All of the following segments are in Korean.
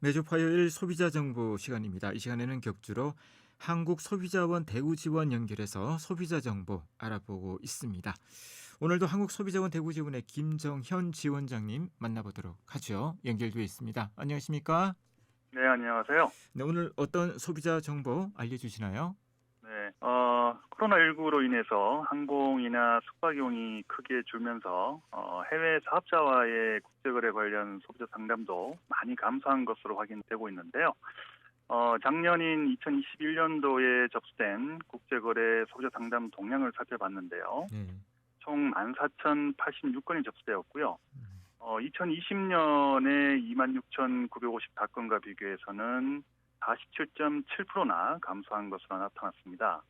매주 화요일 소비자 정보 시간입니다. 이 시간에는 격주로 한국소비자원 대구지원 연결해서 소비자 정보 알아보고 있습니다. 오늘도 한국소비자원 대구지원의 김정현 지원장님 만나보도록 하죠. 연결되어 있습니다. 안녕하십니까? 네, 안녕하세요. 네, 오늘 어떤 소비자 정보 알려주시나요? 네, 코로나19로 인해서 항공이나 숙박용이 크게 줄면서 해외 사업자와의 국제거래 관련 소비자 상담도 많이 감소한 것으로 확인되고 있는데요. 작년인 2021년도에 접수된 국제거래 소비자 상담 동향을 살펴봤는데요. 네. 총 14,086건이 접수되었고요. 2020년에 26,954건과 비교해서는 47.7%나 감소한 것으로 나타났습니다.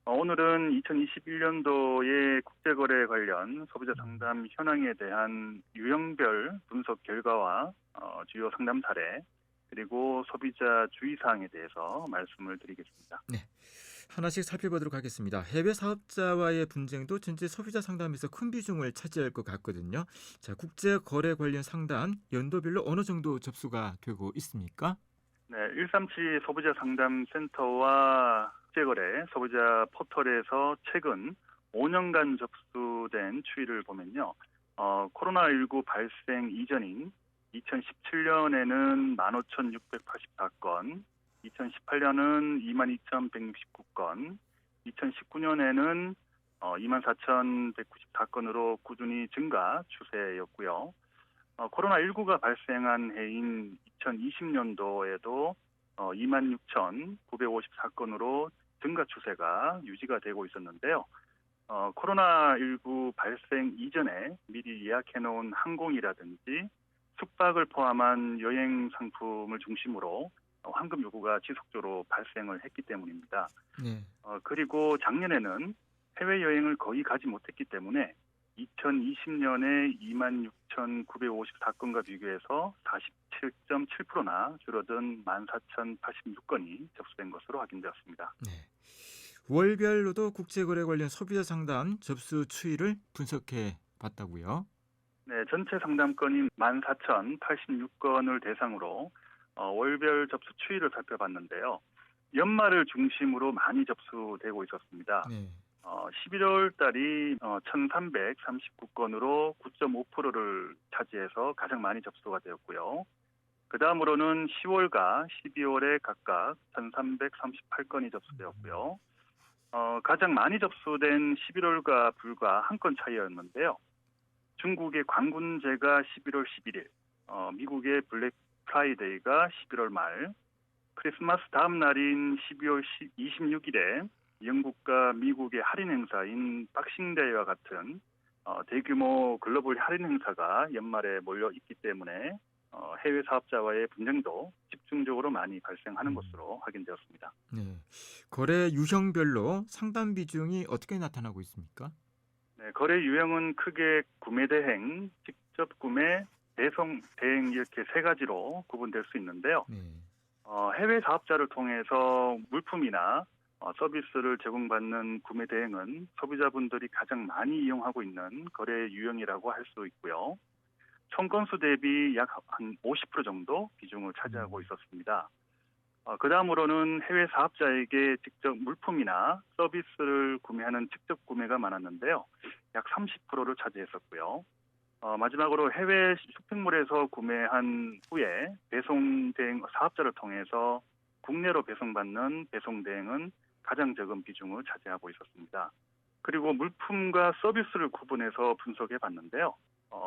오늘은 2021년도의 국제거래 관련 소비자 상담 현황에 대한 유형별 분석 결과와 주요 상담 사례 그리고 소비자 주의사항에 대해서 말씀을 드리겠습니다. 네. 하나씩 살펴보도록 하겠습니다. 해외 사업자와의 분쟁도 전체 소비자 상담에서 큰 비중을 차지할 것 같거든요. 자, 국제 거래 관련 상담 연도별로 어느 정도 접수가 되고 있습니까? 네, 137 소비자 상담 센터와 국제거래 소비자 포털에서 최근 5년간 접수된 추이를 보면요. 코로나19 발생 이전인 2017년에는 15,684건, 2018년은 22,169건, 2019년에는 24,194건으로 꾸준히 증가 추세였고요. 코로나19가 발생한 해인 2020년도에도 26,954건으로 증가 추세가 유지가 되고 있었는데요. 코로나19 발생 이전에 미리 예약해놓은 항공이라든지 숙박을 포함한 여행 상품을 중심으로 환급 요구가 지속적으로 발생을 했기 때문입니다. 네. 그리고 작년에는 해외여행을 거의 가지 못했기 때문에 2020년에 26,954건과 비교해서 47.7%나 줄어든 14,086건이 접수된 것으로 확인되었습니다. 네. 월별로도 국제거래 관련 소비자 상담 접수 추이를 분석해 봤다고요? 네, 전체 상담건인 14,086건을 대상으로 월별 접수 추이를 살펴봤는데요. 연말을 중심으로 많이 접수되고 있었습니다. 네. 11월 달이 1,339건으로 9.5%를 차지해서 가장 많이 접수가 되었고요. 그 다음으로는 10월과 12월에 각각 1,338건이 접수되었고요. 가장 많이 접수된 11월과 불과 한 건 차이였는데요. 중국의 광군제가 11월 11일, 미국의 블랙 프라이데이가 11월 말, 크리스마스 다음 날인 12월 26일에 영국과 미국의 할인 행사인 박싱데이와 같은 대규모 글로벌 할인 행사가 연말에 몰려 있기 때문에 해외 사업자와의 분쟁도 집중적으로 많이 발생하는 것으로 확인되었습니다. 네. 거래 유형별로 상담 비중이 어떻게 나타나고 있습니까? 네, 거래 유형은 크게 구매 대행, 직접 구매, 배송 대행 이렇게 세 가지로 구분될 수 있는데요. 네. 해외 사업자를 통해서 물품이나 서비스를 제공받는 구매 대행은 소비자분들이 가장 많이 이용하고 있는 거래 유형이라고 할 수 있고요. 총 건수 대비 약 한 50% 정도 비중을 차지하고 있었습니다. 그 다음으로는 해외 사업자에게 직접 물품이나 서비스를 구매하는 직접 구매가 많았는데요. 약 30%를 차지했었고요. 마지막으로 해외 쇼핑몰에서 구매한 후에 배송 대행 사업자를 통해서 국내로 배송받는 배송 대행은 가장 적은 비중을 차지하고 있었습니다. 그리고 물품과 서비스를 구분해서 분석해 봤는데요.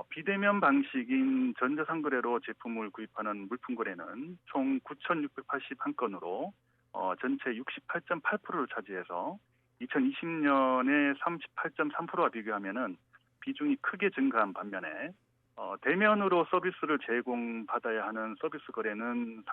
비대면 방식인 전자상거래로 제품을 구입하는 물품 거래는 총 9,681건으로 전체 68.8%를 차지해서 2020년의 38.3%와 비교하면은 비중이 크게 증가한 반면에 대면으로 서비스를 제공받아야 하는 서비스 거래는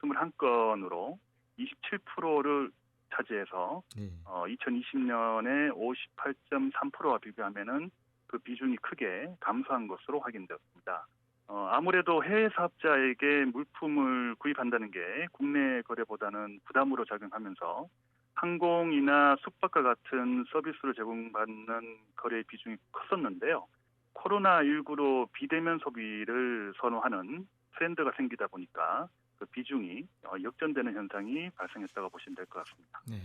3,021건으로 27%를 차지해서 네. 2020년에 58.3%와 비교하면은 그 비중이 크게 감소한 것으로 확인되었습니다. 아무래도 해외 사업자에게 물품을 구입한다는 게 국내 거래보다는 부담으로 작용하면서 항공이나 숙박과 같은 서비스를 제공받는 거래의 비중이 컸었는데요. 코로나19로 비대면 소비를 선호하는 트렌드가 생기다 보니까 그 비중이 역전되는 현상이 발생했다고 보시면 될 것 같습니다. 네.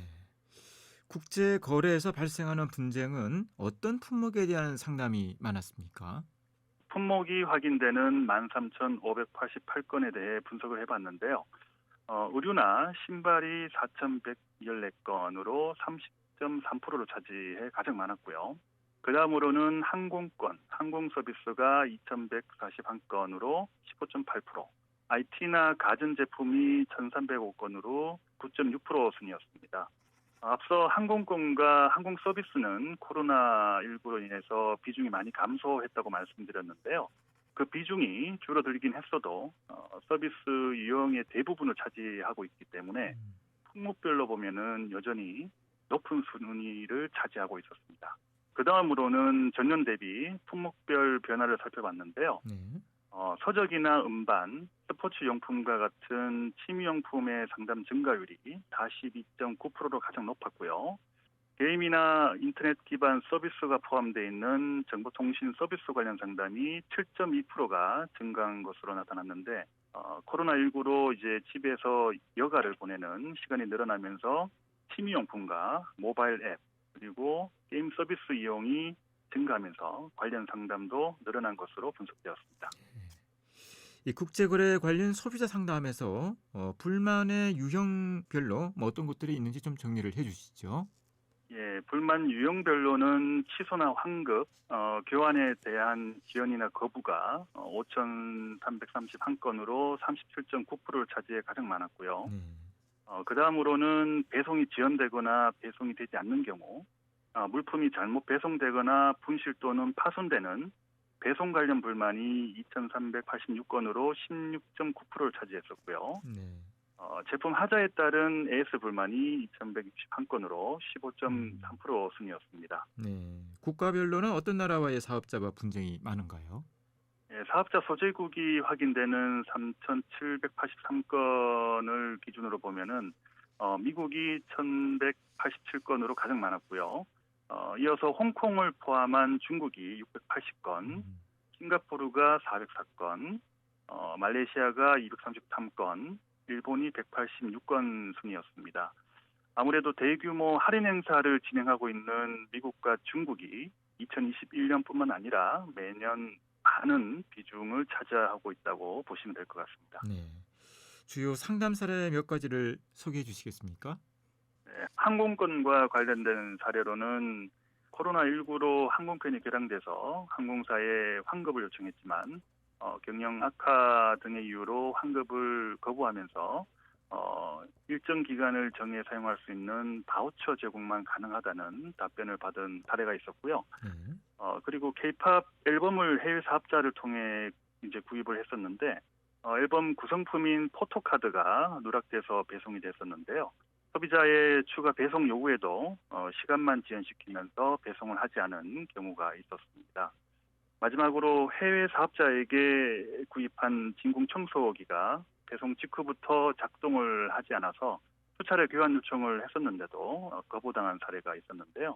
국제 거래에서 발생하는 분쟁은 어떤 품목에 대한 상담이 많았습니까? 품목이 확인되는 13,588건에 대해 분석을 해봤는데요. 의류나 신발이 4,114건으로 30.3%를 차지해 가장 많았고요. 그 다음으로는 항공권, 항공 서비스가 2,141건으로 15.8%, IT나 가전제품이 1,305건으로 9.6% 순이었습니다. 앞서 항공권과 항공 서비스는 코로나19로 인해서 비중이 많이 감소했다고 말씀드렸는데요. 그 비중이 줄어들긴 했어도 서비스 유형의 대부분을 차지하고 있기 때문에 음, 품목별로 보면은 여전히 높은 순위를 차지하고 있었습니다. 그 다음으로는 전년 대비 품목별 변화를 살펴봤는데요. 네. 서적이나 음반, 스포츠 용품과 같은 취미용품의 상담 증가율이 42.9%로 가장 높았고요. 게임이나 인터넷 기반 서비스가 포함되어 있는 정보통신 서비스 관련 상담이 7.2%가 증가한 것으로 나타났는데 코로나19로 이제 집에서 여가를 보내는 시간이 늘어나면서 취미용품과 모바일 앱 그리고 게임 서비스 이용이 증가하면서 관련 상담도 늘어난 것으로 분석되었습니다. 이 국제거래 관련 소비자 상담에서 불만의 유형별로 어떤 것들이 있는지 좀 정리를 해주시죠. 예, 불만 유형별로는 취소나 환급, 교환에 대한 지연이나 거부가 5,331건으로 37.9%를 차지해 가장 많았고요. 네. 그 다음으로는 배송이 지연되거나 배송이 되지 않는 경우, 물품이 잘못 배송되거나 분실 또는 파손되는 배송 관련 불만이 2,386건으로 16.9%를 차지했었고요. 네. 제품 하자에 따른 AS 불만이 2,161건으로 음, 15.3% 순이었습니다. 네. 국가별로는 어떤 나라와의 사업자와 분쟁이 많은가요? 예, 사업자 소재국이 확인되는 3,783건을 기준으로 보면은 미국이 1,187건으로 가장 많았고요. 이어서 홍콩을 포함한 중국이 680건, 음, 싱가포르가 404건, 말레이시아가 233건, 일본이 186건 순이었습니다. 아무래도 대규모 할인 행사를 진행하고 있는 미국과 중국이 2021년뿐만 아니라 매년 많은 비중을 차지하고 있다고 보시면 될 것 같습니다. 네. 주요 상담 사례 몇 가지를 소개해 주시겠습니까? 네, 항공권과 관련된 사례로는 코로나19로 항공편이 결항돼서 항공사에 환급을 요청했지만 경영 악화 등의 이유로 환급을 거부하면서 일정 기간을 정해 사용할 수 있는 바우처 제공만 가능하다는 답변을 받은 사례가 있었고요. 네. 그리고 K-팝 앨범을 해외 사업자를 통해 이제 구입을 했었는데 앨범 구성품인 포토카드가 누락돼서 배송이 됐었는데요. 소비자의 추가 배송 요구에도 시간만 지연시키면서 배송을 하지 않은 경우가 있었습니다. 마지막으로 해외 사업자에게 구입한 진공 청소기가 배송 직후부터 작동을 하지 않아서 수차례 교환 요청을 했었는데도 거부당한 사례가 있었는데요.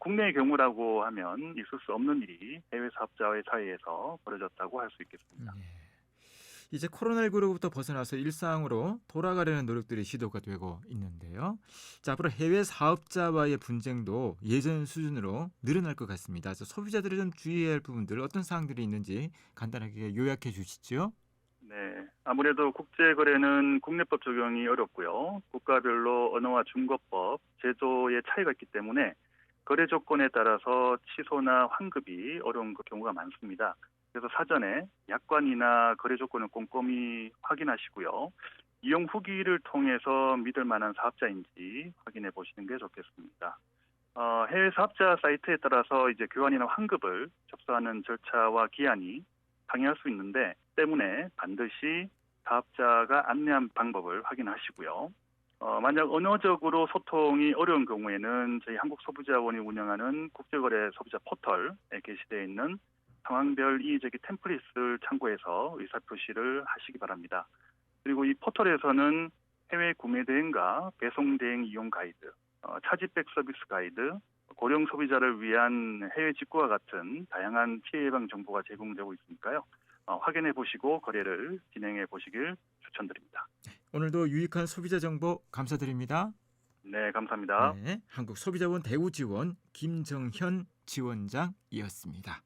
국내의 경우라고 하면 있을 수 없는 일이 해외 사업자의 사이에서 벌어졌다고 할 수 있겠습니다. 네. 이제 코로나19로부터 벗어나서 일상으로 돌아가려는 노력들이 시도가 되고 있는데요. 자, 앞으로 해외 사업자와의 분쟁도 예전 수준으로 늘어날 것 같습니다. 그래서 소비자들이 좀 주의해야 할 부분들 어떤 사항들이 있는지 간단하게 요약해 주시죠. 네, 아무래도 국제거래는 국내법 적용이 어렵고요. 국가별로 언어와 중거법, 제도의 차이가 있기 때문에 거래 조건에 따라서 취소나 환급이 어려운 경우가 많습니다. 그래서 사전에 약관이나 거래 조건을 꼼꼼히 확인하시고요. 이용 후기를 통해서 믿을 만한 사업자인지 확인해 보시는 게 좋겠습니다. 해외 사업자 사이트에 따라서 이제 교환이나 환급을 접수하는 절차와 기한이 상이할 수 있는데 때문에 반드시 사업자가 안내한 방법을 확인하시고요. 만약 언어적으로 소통이 어려운 경우에는 저희 한국소비자원이 운영하는 국제거래 소비자 포털에 게시되어 있는 상황별 이의제기 템플릿을 참고해서 의사표시를 하시기 바랍니다. 그리고 이 포털에서는 해외 구매 대행과 배송 대행 이용 가이드, 차지백 서비스 가이드, 고령 소비자를 위한 해외 직구와 같은 다양한 피해 예방 정보가 제공되고 있으니까요. 확인해 보시고 거래를 진행해 보시길 추천드립니다. 오늘도 유익한 소비자 정보 감사드립니다. 네, 감사합니다. 네, 한국소비자원 대우지원 김정현 지원장이었습니다.